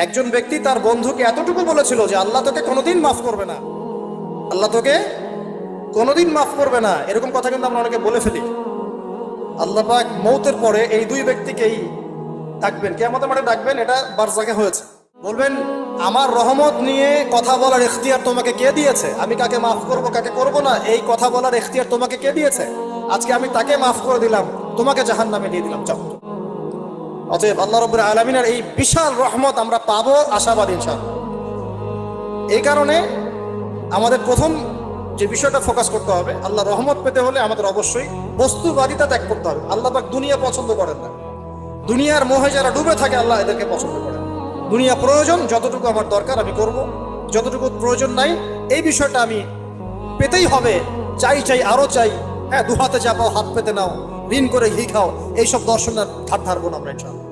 একজন ব্যক্তি তার বন্ধুকে এতটুকু বলেছিল যে আল্লাহ তোকে কোনোদিন মাফ করবে না, আল্লাহ তোকে কোনোদিন মাফ করবে না। এরকম কথা কিন্তু আমরা অনেকে বলে ফেলি। আল্লাহ পাক মৌতের পরে এই দুই ব্যক্তিকেই ডাকবেন, কিয়ামতের মাঠে ডাকবেন। এটা বারজাকে হয়েছে। বলবেন, আমার রহমত নিয়ে কথা বলার ইখতিয়ার তোমাকে কে দিয়েছে? আমি কাকে মাফ করব কাকে করব না, এই কথা বলার ইখতিয়ার তোমাকে কে দিয়েছে? আজকে আমি তাকে মাফ করে দিলাম, তোমাকে জাহান্নামে দিয়ে দিলাম। যাও। অতএব আল্লাহ রাব্বুল আলামিনের এই বিশাল রহমত আমরা পাবো, আশাবাদী ইনশাআল্লাহ। এই কারণে আমাদের প্রথম যে বিষয়টা ফোকাস করতে হবে, আল্লাহ রহমত পেতে হলে আমাদের অবশ্যই বস্তুবাদিতা ত্যাগ করতে হবে। আল্লাহ পাক দুনিয়া পছন্দ করেন না। দুনিয়ার মোহে যারা ডুবে থাকে আল্লাহ এদেরকে পছন্দ করেন। দুনিয়া প্রয়োজন, যতটুকু আমার দরকার আমি করব, যতটুকু প্রয়োজন নাই এই বিষয়টা আমি পেতেই হবে, চাই চাই আরো চাই। হ্যাঁ, দুহাতে চাপাও হাত পেতে নাও, ঋণ করে ঘি খাও, এইসব দর্শনের ধার ধারবো না আমরা ইনশাআল্লাহ।